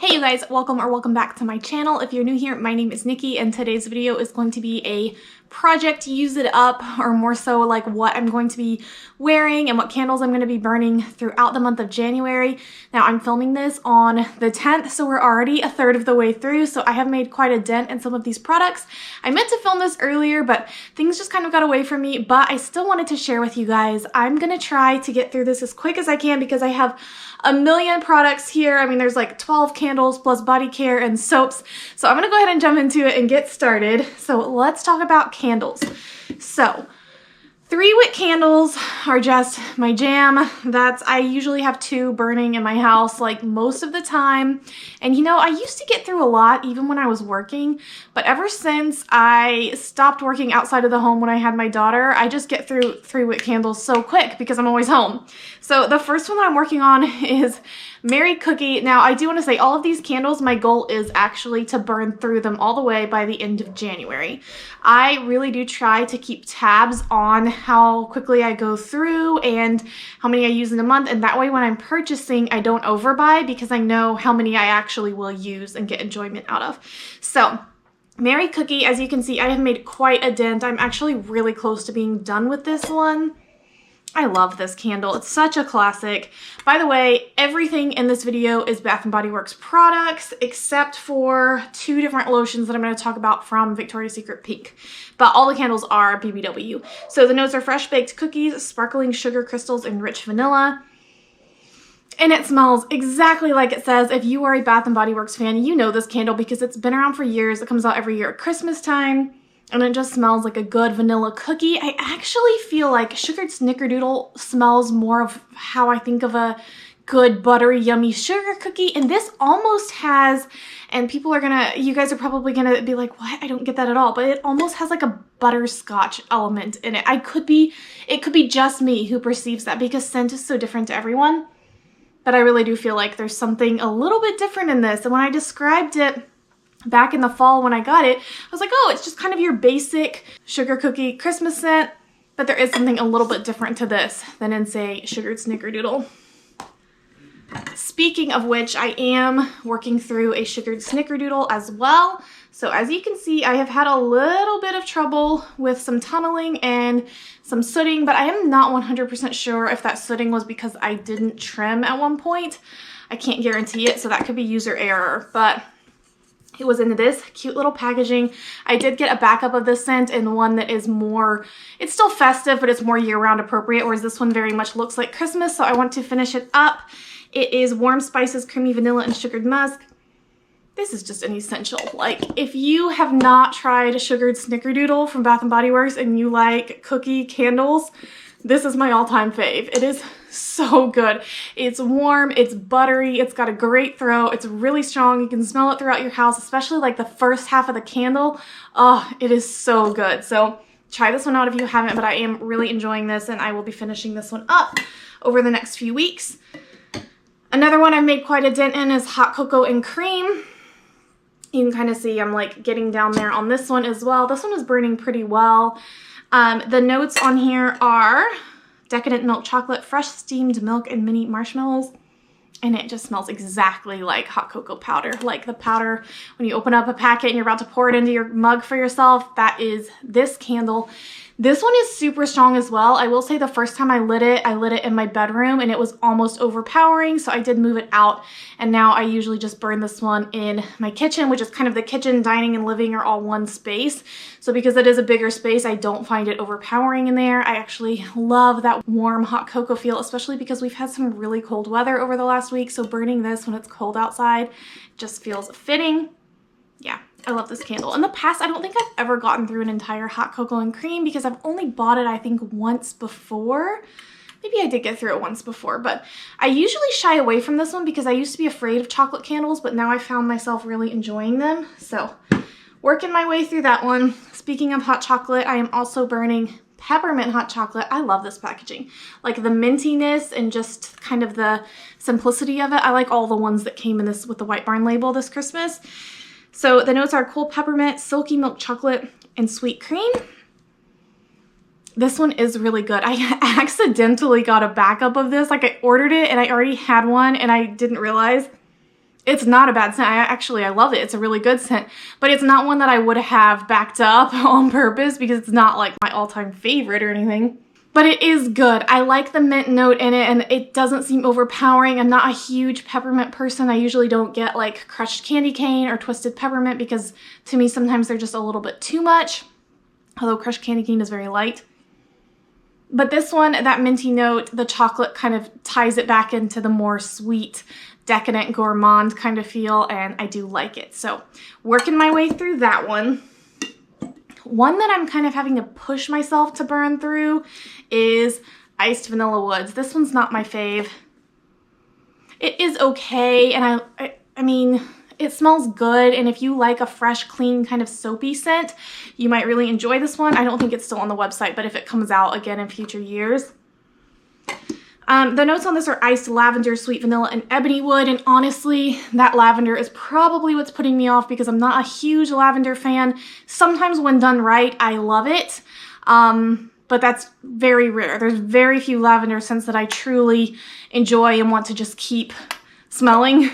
Hey you guys, welcome back to my channel. If you're new here, my name is Nikki and today's video is going to be a project use it up, or more so like what I'm going to be wearing and what candles I'm going to be burning throughout the month of January. Now I'm filming this on the 10th, so we're already a third of the way through, so I have made quite a dent in some of these products. I meant to film this earlier, but things just kind of got away from me, but I still wanted to share with you guys. I'm going to try to get through this as quick as I can because I have a million products here. I mean, there's like 12 candles plus body care and soaps. So I'm gonna go ahead and jump into it and get started. So let's talk about candles. So 3-wick candles are just my jam. I usually have 2 burning in my house like most of the time. And you know, I used to get through a lot even when I was working, but ever since I stopped working outside of the home when I had my daughter, I just get through 3-wick candles so quick because I'm always home. So the first one that I'm working on is Mary Cookie. Now I do want to say all of these candles, my goal is actually to burn through them all the way by the end of January. I really do try to keep tabs on how quickly I go through and how many I use in a month, and that way when I'm purchasing I don't overbuy because I know how many I actually will use and get enjoyment out of. So Mary Cookie, as you can see, I have made quite a dent. I'm actually really close to being done with this one. I love this candle. It's such a classic. By the way, everything in this video is Bath & Body Works products except for 2 different lotions that I'm going to talk about from Victoria's Secret Pink. But all the candles are BBW. So the notes are fresh baked cookies, sparkling sugar crystals, and rich vanilla. And it smells exactly like it says. If you are a Bath & Body Works fan, you know this candle because it's been around for years. It comes out every year at Christmas time. And it just smells like a good vanilla cookie. I actually feel like sugared snickerdoodle smells more of how I think of a good buttery yummy sugar cookie, and this almost has, and you guys are probably gonna be like, what? I don't get that at all, but it almost has like a butterscotch element in it. It could be just me who perceives that because scent is so different to everyone, but I really do feel like there's something a little bit different in this. And when I described it back in the fall when I got it, I was like, oh, it's just kind of your basic sugar cookie Christmas scent, but there is something a little bit different to this than in, say, sugared snickerdoodle. Speaking of which, I am working through a sugared snickerdoodle as well. So as you can see, I have had a little bit of trouble with some tunneling and some sooting, but I am not 100% sure if that sooting was because I didn't trim at one point. I can't guarantee it, so that could be user error, but it was in this cute little packaging. I did get a backup of this scent and one that is more, it's still festive, but it's more year-round appropriate, whereas this one very much looks like Christmas, so I want to finish it up. It is Warm Spices, Creamy Vanilla, and Sugared Musk. This is just an essential. Like, if you have not tried a sugared snickerdoodle from Bath & Body Works and you like cookie candles, this is my all-time fave. It is so good. It's warm, it's buttery, it's got a great throw, it's really strong. You can smell it throughout your house, especially like the first half of the candle. Oh, it is so good. So try this one out if you haven't, but I am really enjoying this and I will be finishing this one up over the next few weeks. Another one I've made quite a dent in is Hot Cocoa and Cream. You can kind of see I'm like getting down there on this one as well. This one is burning pretty well. The notes on here are decadent milk chocolate, fresh steamed milk, and mini marshmallows. And it just smells exactly like hot cocoa powder. Like the powder when you open up a packet and you're about to pour it into your mug for yourself. That is this candle. This one is super strong as well. I will say the first time I lit it in my bedroom and it was almost overpowering, so I did move it out, and now I usually just burn this one in my kitchen, which is kind of the kitchen, dining, and living are all one space. So because it is a bigger space, I don't find it overpowering in there. I actually love that warm hot cocoa feel, especially because we've had some really cold weather over the last week, so burning this when it's cold outside just feels fitting. Yeah, I love this candle. In the past, I don't think I've ever gotten through an entire Hot Cocoa and Cream because I've only bought it, I think, once before. Maybe I did get through it once before, but I usually shy away from this one because I used to be afraid of chocolate candles, but now I found myself really enjoying them. So, working my way through that one. Speaking of hot chocolate, I am also burning peppermint hot chocolate. I love this packaging. Like the mintiness and just kind of the simplicity of it. I like all the ones that came in this with the White Barn label this Christmas. So the notes are cool peppermint, silky milk chocolate, and sweet cream. This one is really good. I accidentally got a backup of this. Like I ordered it and I already had one and I didn't realize It's not a bad scent. I love it. It's a really good scent, but it's not one that I would have backed up on purpose because it's not like my all-time favorite or anything. But it is good. I like the mint note in it, and it doesn't seem overpowering. I'm not a huge peppermint person. I usually don't get like crushed candy cane or twisted peppermint because to me sometimes they're just a little bit too much, although crushed candy cane is very light. But this one, that minty note, the chocolate kind of ties it back into the more sweet, decadent, gourmand kind of feel, and I do like it. So working my way through that one. One that I'm kind of having to push myself to burn through is Iced Vanilla Woods. This one's not my fave. It is okay, and I mean, it smells good, and if you like a fresh, clean, kind of soapy scent, you might really enjoy this one. I don't think it's still on the website, but if it comes out again in future years. The notes on this are iced lavender, sweet vanilla, and ebony wood, and honestly, that lavender is probably what's putting me off because I'm not a huge lavender fan. Sometimes when done right, I love it, but that's very rare. There's very few lavender scents that I truly enjoy and want to just keep smelling.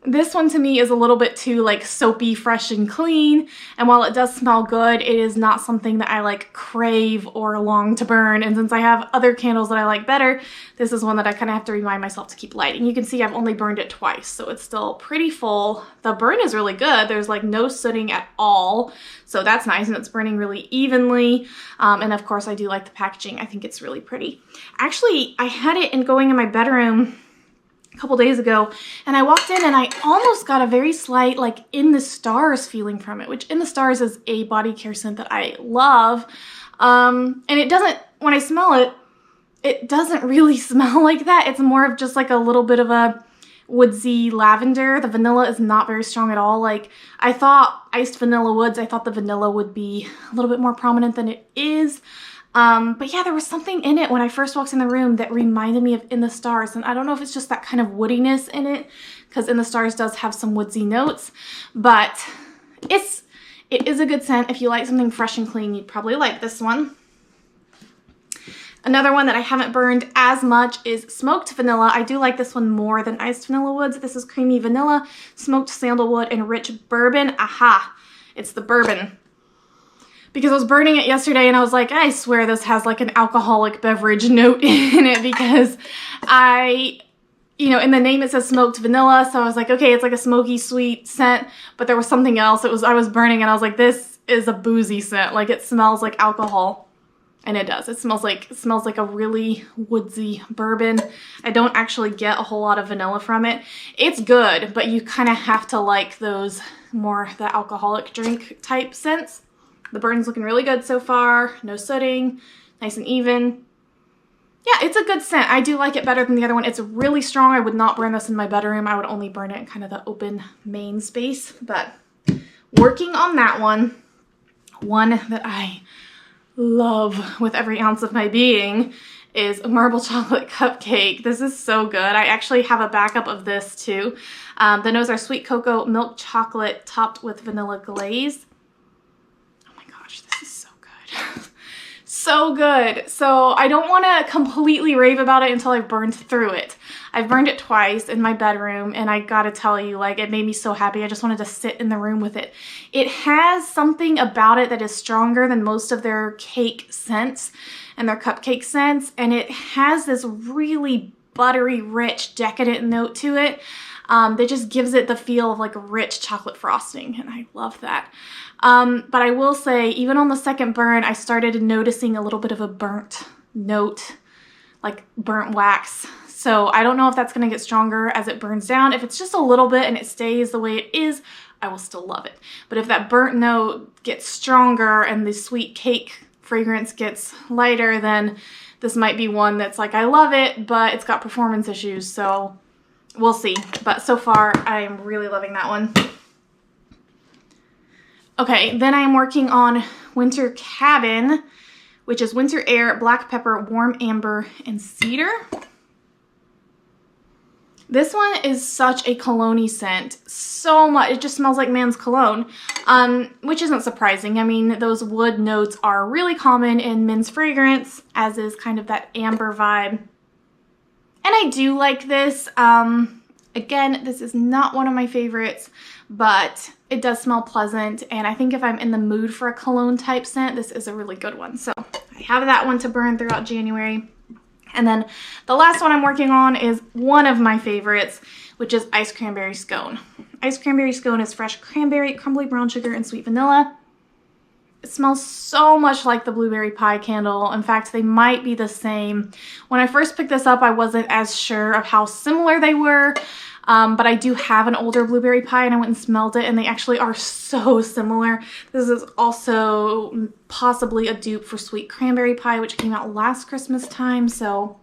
This one to me is a little bit too like soapy, fresh, and clean, and while it does smell good, it is not something that I like crave or long to burn. And since I have other candles that I like better, this is one that I kind of have to remind myself to keep lighting. You can see I've only burned it twice, so it's still pretty full. The burn is really good. There's like no sooting at all, so that's nice, and it's burning really evenly. And of course, I do like the packaging. I think it's really pretty. Actually, I had it going in my bedroom a couple days ago, and I walked in and I almost got a very slight like In the Stars feeling from it, which In the Stars is a body care scent that I love. And it doesn't, when I smell it, it doesn't really smell like that. It's more of just like a little bit of a woodsy lavender. The vanilla is not very strong at all. Like I thought Iced Vanilla Woods, I thought the vanilla would be a little bit more prominent than it is. But yeah, there was something in it when I first walked in the room that reminded me of In the Stars, and I don't know if it's just that kind of woodiness in it, because In the Stars does have some woodsy notes, but it is a good scent. If you like something fresh and clean, you'd probably like this one. Another one that I haven't burned as much is Smoked Vanilla. I do like this one more than Iced Vanilla Woods. This is creamy vanilla, smoked sandalwood, and rich bourbon. Aha, it's the bourbon. Because I was burning it yesterday and I was like, I swear this has like an alcoholic beverage note in it, because in the name it says smoked vanilla. So I was like, okay, it's like a smoky sweet scent, but there was something else. I was burning and I was like, this is a boozy scent. Like it smells like alcohol. And it does. It smells like a really woodsy bourbon. I don't actually get a whole lot of vanilla from it. It's good, but you kind of have to like those more the alcoholic drink type scents. The burn's looking really good so far. No sooting, nice and even. Yeah, it's a good scent. I do like it better than the other one. It's really strong. I would not burn this in my bedroom. I would only burn it in kind of the open main space. But working on that one that I love with every ounce of my being is a Marble Chocolate Cupcake. This is so good. I actually have a backup of this too. The notes are sweet cocoa, milk chocolate topped with vanilla glaze. This is so good. So good. So I don't want to completely rave about it until I've burned through it. I've burned it twice in my bedroom, and I gotta tell you, like, it made me so happy. I just wanted to sit in the room with it. It has something about it that is stronger than most of their cake scents and their cupcake scents, and it has this really buttery, rich, decadent note to it that just gives it the feel of like rich chocolate frosting, and I love that. But I will say, even on the second burn, I started noticing a little bit of a burnt note, like burnt wax. So I don't know if that's going to get stronger as it burns down. If it's just a little bit and it stays the way it is, I will still love it. But if that burnt note gets stronger and the sweet cake fragrance gets lighter, then this might be one that's like, I love it, but it's got performance issues. So we'll see. But so far, I am really loving that one. Okay, then I am working on Winter Cabin, which is winter air, black pepper, warm amber, and cedar. This one is such a cologne-y scent. So much. It just smells like man's cologne, which isn't surprising. I mean, those wood notes are really common in men's fragrance, as is kind of that amber vibe. And I do like this. Again, this is not one of my favorites, but it does smell pleasant. And I think if I'm in the mood for a cologne type scent, this is a really good one. So I have that one to burn throughout January. And then the last one I'm working on is one of my favorites, which is Iced Cranberry Scone. Iced Cranberry Scone is fresh cranberry, crumbly brown sugar, and sweet vanilla. It smells so much like the blueberry pie candle. In fact, they might be the same. When I first picked this up, I wasn't as sure of how similar they were, but I do have an older blueberry pie and I went and smelled it and they actually are so similar. This is also possibly a dupe for Sweet Cranberry Pie, which came out last Christmas time. So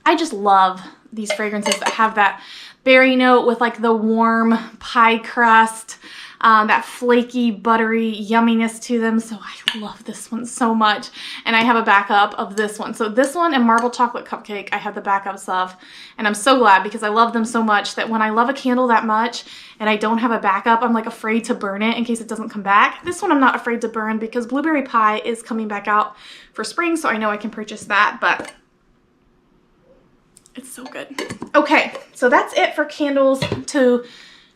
I just love these fragrances that have that berry note with like the warm pie crust. That flaky, buttery yumminess to them. So I love this one so much. And I have a backup of this one. So this one and Marble Chocolate Cupcake, I have the backups of. And I'm so glad because I love them so much that when I love a candle that much and I don't have a backup, I'm like afraid to burn it in case it doesn't come back. This one I'm not afraid to burn because Blueberry Pie is coming back out for spring. So I know I can purchase that, but it's so good. Okay, so that's it for candles to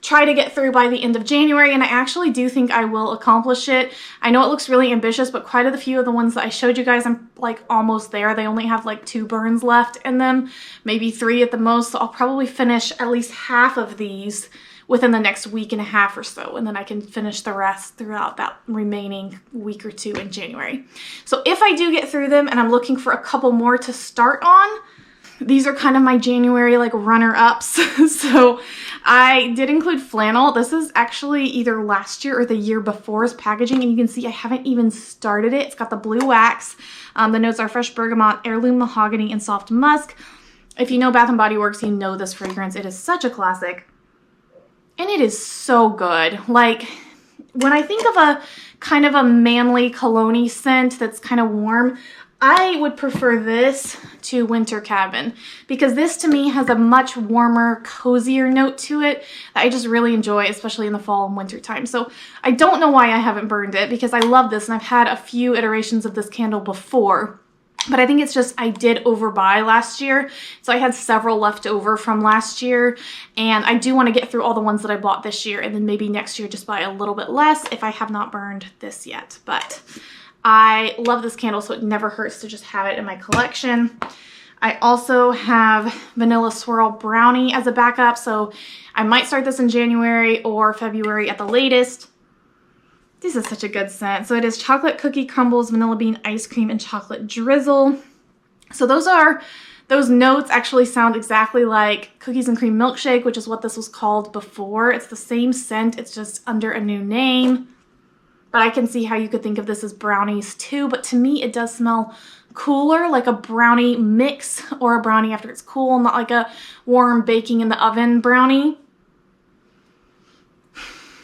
try to get through by the end of January, and I actually do think I will accomplish it. I know it looks really ambitious, but quite a few of the ones that I showed you guys, I'm like almost there. They only have like 2 burns left in them, maybe 3 at the most, so I'll probably finish at least half of these within the next week and a half or so, and then I can finish the rest throughout that remaining week or 2 in January. So if I do get through them and I'm looking for a couple more to start on, these are kind of my January like runner-ups. So I did include flannel. This is actually either last year or the year before's packaging, and you can see I haven't even started it. It's got the blue wax. The notes are fresh bergamot, heirloom mahogany, and soft musk. If you know Bath & Body Works, you know this fragrance. It is such a classic, and it is so good. Like, when I think of a kind of a manly cologne-y scent that's kind of warm, I would prefer this to Winter Cabin because this to me has a much warmer, cozier note to it that I just really enjoy, especially in the fall and winter time. So I don't know why I haven't burned it because I love this and I've had a few iterations of this candle before. But I think it's just I did overbuy last year. So I had several left over from last year. And I do want to get through all the ones that I bought this year and then maybe next year just buy a little bit less if I have not burned this yet. But I love this candle, so it never hurts to just have it in my collection. I also have Vanilla Swirl Brownie as a backup, so I might start this in January or February at the latest. This is such a good scent. So it is chocolate cookie crumbles, vanilla bean ice cream, and chocolate drizzle. So those notes actually sound exactly like cookies and cream milkshake, which is what this was called before. It's the same scent, it's just under a new name. But I can see how you could think of this as brownies too. But to me, it does smell cooler, like a brownie mix or a brownie after it's cool, not like a warm baking in the oven brownie.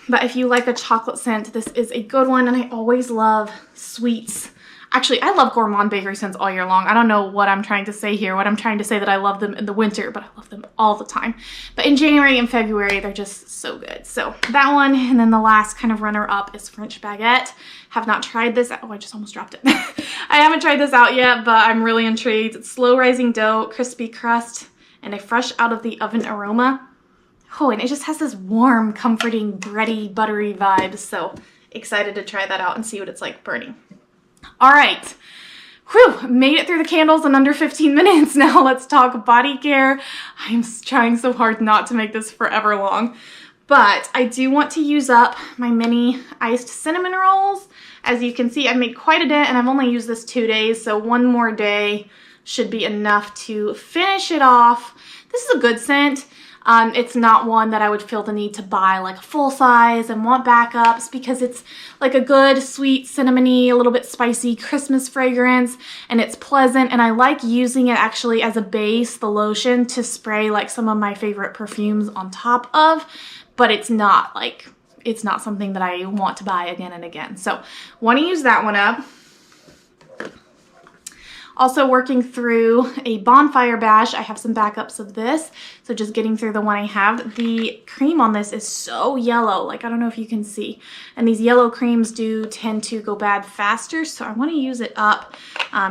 But if you like a chocolate scent, this is a good one. And I always love sweets. Actually, I love gourmand bakery scents all year long. I don't know what I'm trying to say here. What I'm trying to say that I love them in the winter, but I love them all the time. But in January and February, they're just so good. So that one, and then the last kind of runner-up is French Baguette. Have not tried this. Oh, I just almost dropped it. I haven't tried this out yet, but I'm really intrigued. It's slow rising dough, crispy crust, and a fresh out of the oven aroma. Oh, and it just has this warm, comforting, bready, buttery vibe. So excited to try that out and see what it's like burning. All right, whew, made it through the candles in under 15 minutes. Now let's talk body care. I'm trying so hard not to make this forever long, but I do want to use up my mini iced cinnamon rolls. As you can see, I've made quite a dent and I've only used this 2 days, so one more day should be enough to finish it off. This is a good scent. It's not one that I would feel the need to buy like a full size and want backups because it's like a good, sweet, cinnamony, a little bit spicy Christmas fragrance, and it's pleasant, and I like using it actually as a base, the lotion, to spray like some of my favorite perfumes on top of, but it's not something that I want to buy again and again. So want to use that one up. Also working through a Bonfire Bash. I have some backups of this. So just getting through the one I have. The cream on this is so yellow. Like, I don't know if you can see. And these yellow creams do tend to go bad faster. So I want to use it up,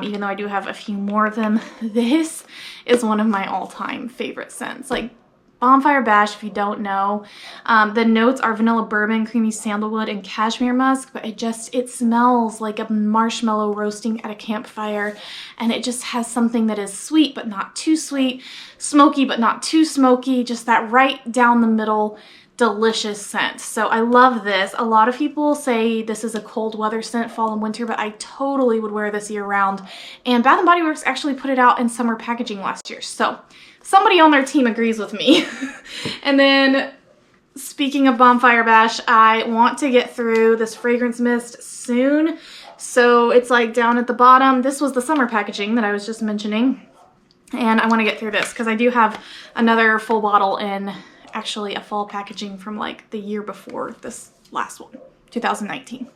even though I do have a few more of them. This is one of my all-time favorite scents. Like, Bonfire Bash, if you don't know, the notes are vanilla bourbon, creamy sandalwood, and cashmere musk, but it smells like a marshmallow roasting at a campfire, and it just has something that is sweet but not too sweet, smoky but not too smoky, just that right down the middle delicious scent. So I love this. A lot of people say this is a cold weather scent, fall and winter, but I totally would wear this year round. And Bath & Body Works actually put it out in summer packaging last year. So somebody on their team agrees with me. And then speaking of Bonfire Bash, I want to get through this fragrance mist soon. So it's like down at the bottom. This was the summer packaging that I was just mentioning. And I want to get through this because I do have another full bottle in actually a fall packaging from like the year before this last one, 2019.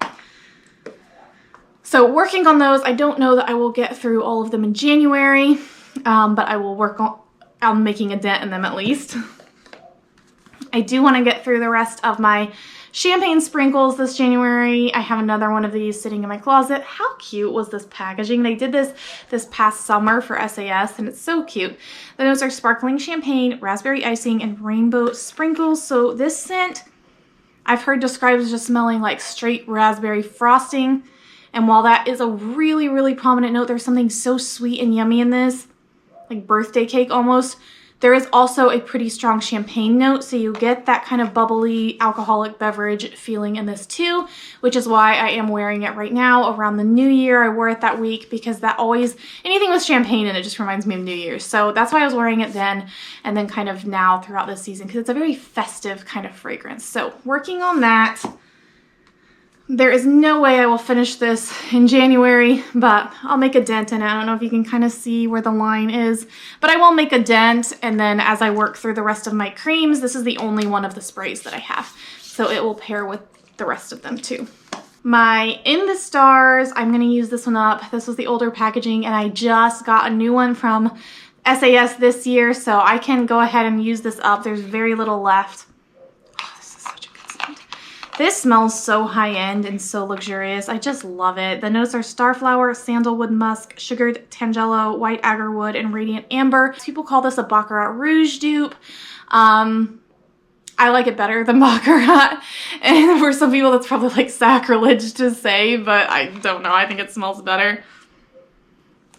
So working on those, I don't know that I will get through all of them in January, but I will work on making a dent in them at least. I do want to get through the rest of my champagne sprinkles this January. I have another one of these sitting in my closet. How cute was this packaging? They did this past summer for SAS, and it's so cute. The notes are sparkling champagne, raspberry icing, and rainbow sprinkles. So this scent I've heard described as just smelling like straight raspberry frosting. And while that is a really, really prominent note, there's something so sweet and yummy in this, like birthday cake almost. There is also a pretty strong champagne note, so you get that kind of bubbly alcoholic beverage feeling in this too, which is why I am wearing it right now around the New Year. I wore it that week because that always, anything with champagne in it just reminds me of New Year's. So that's why I was wearing it then, and then kind of now throughout this season, because it's a very festive kind of fragrance. So working on that. There is no way I will finish this in January, but I'll make a dent in it. I don't know if you can kind of see where the line is, but I will make a dent. And then as I work through the rest of my creams, this is the only one of the sprays that I have. So it will pair with the rest of them too. My In the Stars, I'm going to use this one up. This was the older packaging, and I just got a new one from SAS this year, so I can go ahead and use this up. There's very little left. This smells so high-end and so luxurious. I just love it. The notes are starflower, sandalwood musk, sugared tangelo, white agarwood, and radiant amber. People call this a Baccarat Rouge dupe. I like it better than Baccarat. And for some people, that's probably like sacrilege to say, but I don't know. I think it smells better.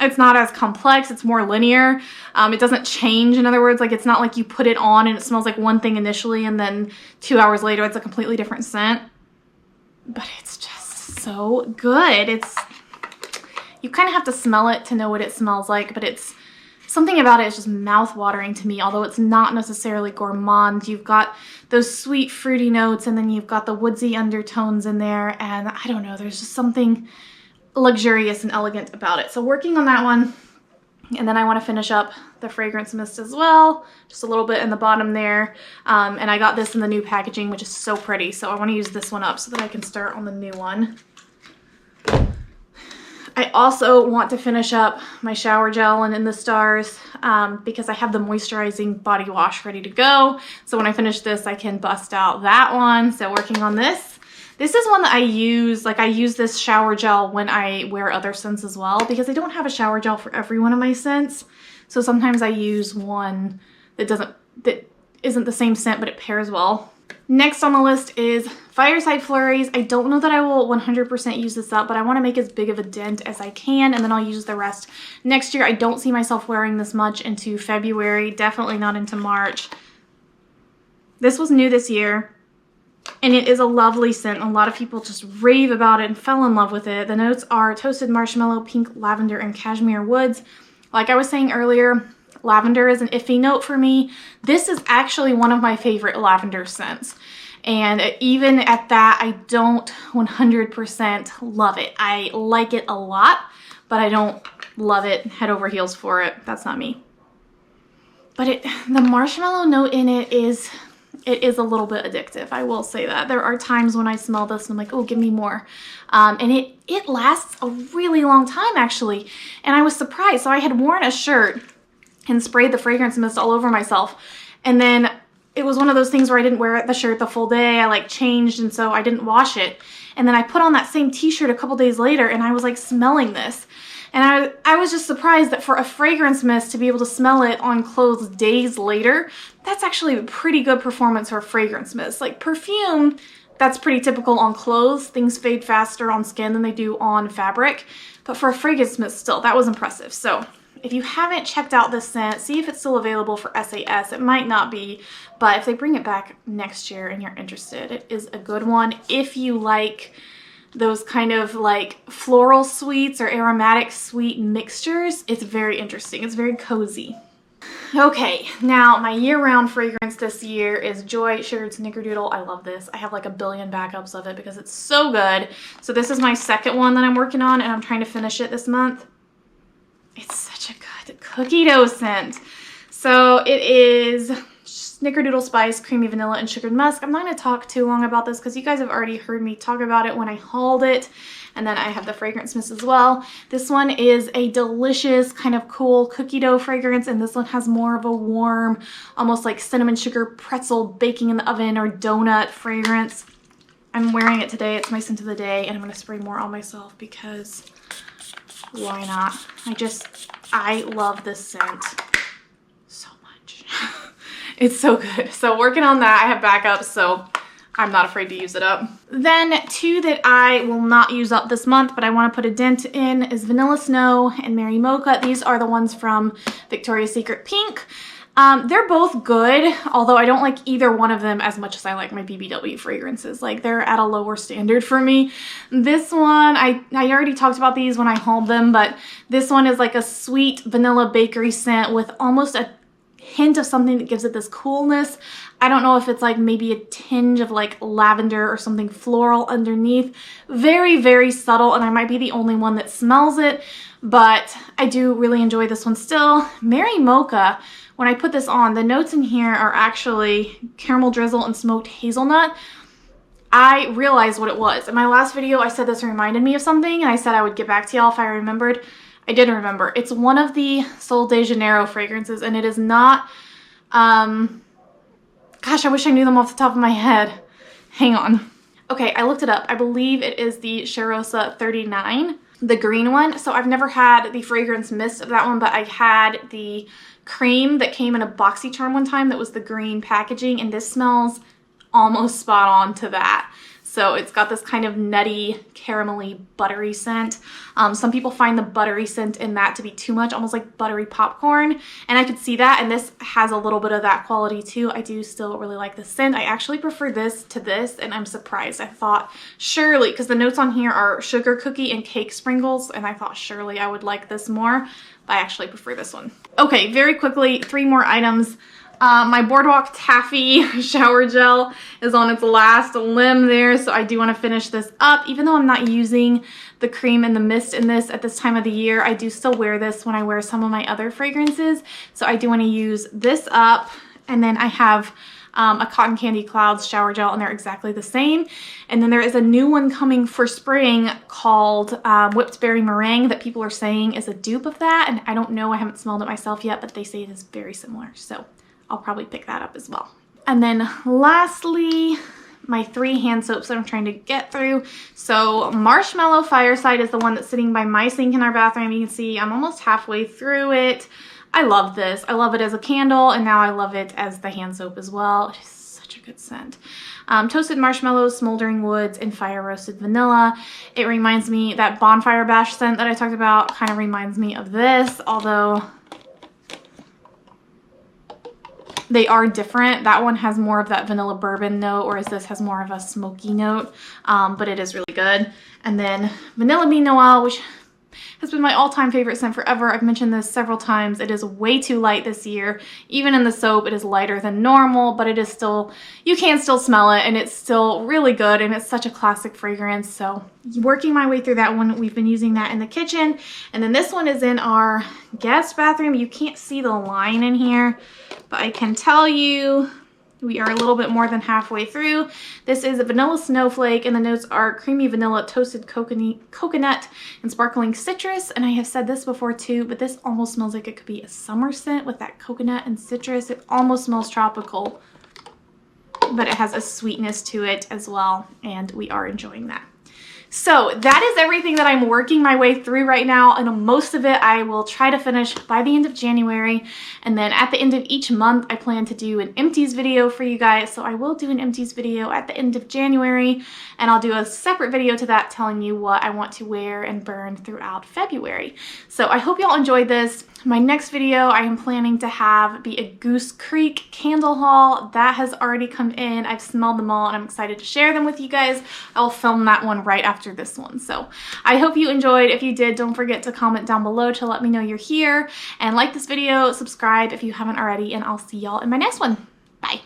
It's not as complex, it's more linear. It doesn't change, in other words, like it's not like you put it on and it smells like one thing initially and then 2 hours later it's a completely different scent. But it's just so good. You kind of have to smell it to know what it smells like, but it's something about it is just mouth-watering to me, although it's not necessarily gourmand. You've got those sweet fruity notes and then you've got the woodsy undertones in there, and I don't know, there's just something luxurious and elegant about it. So working on that one, and then I want to finish up the fragrance mist as well, just a little bit in the bottom there. And I got this in the new packaging, which is so pretty, so I want to use this one up so that I can start on the new one. I also want to finish up my shower gel and In the Stars because I have the moisturizing body wash ready to go. So when I finish this, I can bust out that one. So working on this. This is one that I use, like I use this shower gel when I wear other scents as well, because I don't have a shower gel for every one of my scents. So sometimes I use one that isn't the same scent, but it pairs well. Next on the list is Fireside Flurries. I don't know that I will 100% use this up, but I want to make as big of a dent as I can, and then I'll use the rest next year. I don't see myself wearing this much into February, definitely not into March. This was new this year. And it is a lovely scent. A lot of people just rave about it and fell in love with it. The notes are toasted marshmallow, pink lavender, and cashmere woods. Like I was saying earlier, lavender is an iffy note for me. This is actually one of my favorite lavender scents. And even at that, I don't 100% love it. I like it a lot, but I don't love it head over heels for it. That's not me. But the marshmallow note in it is a little bit addictive. I will say that. There are times when I smell this and I'm like, oh, give me more. And it lasts a really long time actually. And I was surprised. So I had worn a shirt and sprayed the fragrance mist all over myself. And then it was one of those things where I didn't wear the shirt the full day. I like changed, and so I didn't wash it. And then I put on that same t-shirt a couple days later and I was like smelling this. And I was just surprised that for a fragrance mist to be able to smell it on clothes days later, that's actually a pretty good performance for a fragrance mist. Like perfume, that's pretty typical on clothes. Things fade faster on skin than they do on fabric. But for a fragrance mist still, that was impressive. So if you haven't checked out this scent, see if it's still available for SAS. It might not be, but if they bring it back next year and you're interested, it is a good one. If you like those kind of like floral sweets or aromatic sweet mixtures, it's very interesting. It's very cozy. Okay, now my year-round fragrance this year is Joy Sugared Snickerdoodle. I love this. I have like a billion backups of it because it's so good. So this is my second one that I'm working on, and I'm trying to finish it this month. It's such a good cookie dough scent. So it is Snickerdoodle Spice, Creamy Vanilla, and Sugared Musk. I'm not going to talk too long about this because you guys have already heard me talk about it when I hauled it. And then I have the fragrance mist as well. This one is a delicious kind of cool cookie dough fragrance, and this one has more of a warm, almost like cinnamon sugar pretzel baking in the oven or donut fragrance. I'm wearing it today. It's my scent of the day, and I'm going to spray more on myself because why not? I love this scent so much. It's so good. So working on that, I have backups, so I'm not afraid to use it up. Then two that I will not use up this month, but I want to put a dent in is Vanilla Snow and Mary Mocha. These are the ones from Victoria's Secret Pink. They're both good, although I don't like either one of them as much as I like my BBW fragrances. Like, they're at a lower standard for me. This one, I already talked about these when I hauled them, but this one is like a sweet vanilla bakery scent with almost a hint of something that gives it this coolness. I don't know if it's like maybe a tinge of like lavender or something floral underneath. Very, very subtle, and I might be the only one that smells it, but I do really enjoy this one still. Mary Mocha, when I put this on, the notes in here are actually caramel drizzle and smoked hazelnut. I realized what it was. In my last video, I said this reminded me of something, and I said I would get back to y'all if I remembered. I did remember. It's one of the Sol de Janeiro fragrances, and it is not, gosh, I wish I knew them off the top of my head. Hang on. Okay, I looked it up. I believe it is the Cheirosa 39, the green one. So I've never had the fragrance mist of that one, but I had the cream that came in a BoxyCharm one time that was the green packaging, and this smells almost spot on to that. So it's got this kind of nutty, caramelly, buttery scent. Some people find the buttery scent in that to be too much, almost like buttery popcorn. And I could see that, and this has a little bit of that quality too. I do still really like the scent. I actually prefer this to this, and I'm surprised. I thought surely, because the notes on here are sugar cookie and cake sprinkles, and I thought surely I would like this more, but I actually prefer this one. Okay, very quickly, 3 more items. My Boardwalk Taffy shower gel is on its last limb there, so I do want to finish this up. Even though I'm not using the cream and the mist in this at this time of the year, I do still wear this when I wear some of my other fragrances. So I do want to use this up, and then I have a Cotton Candy Clouds shower gel, and they're exactly the same. And then there is a new one coming for spring called Whipped Berry Meringue that people are saying is a dupe of that, and I don't know, I haven't smelled it myself yet, but they say it is very similar. So I'll probably pick that up as well. And then lastly, my 3 hand soaps that I'm trying to get through. So Marshmallow Fireside is the one that's sitting by my sink in our bathroom. You can see I'm almost halfway through it. I love this. I love it as a candle, and now I love it as the hand soap as well. It is such a good scent. Toasted marshmallows, smoldering woods, and fire roasted vanilla. It reminds me, that Bonfire Bash scent that I talked about kind of reminds me of this, although they are different. That one has more of that vanilla bourbon note, whereas this has more of a smoky note, but it is really good. And then Vanilla Bean Noel, which has been my all-time favorite scent forever. I've mentioned this several times. It is way too light this year. Even in the soap, it is lighter than normal, but it is still, you can still smell it, and it's still really good, and it's such a classic fragrance. So working my way through that one, we've been using that in the kitchen. And then this one is in our guest bathroom. You can't see the line in here, but I can tell you we are a little bit more than halfway through. This is a Vanilla Snowflake, and the notes are creamy vanilla, toasted coconut, and sparkling citrus. And I have said this before too, but this almost smells like it could be a summer scent with that coconut and citrus. It almost smells tropical, but it has a sweetness to it as well, and we are enjoying that. So that is everything that I'm working my way through right now, and most of it I will try to finish by the end of January. And then at the end of each month, I plan to do an empties video for you guys. So I will do an empties video at the end of January, and I'll do a separate video to that telling you what I want to wear and burn throughout February. So I hope y'all enjoyed this. My next video I am planning to have be a Goose Creek candle haul. That has already come in. I've smelled them all and I'm excited to share them with you guys. I'll film that one right after this one. So I hope you enjoyed. If you did, don't forget to comment down below to let me know you're here, and like this video, subscribe if you haven't already, and I'll see y'all in my next one. Bye.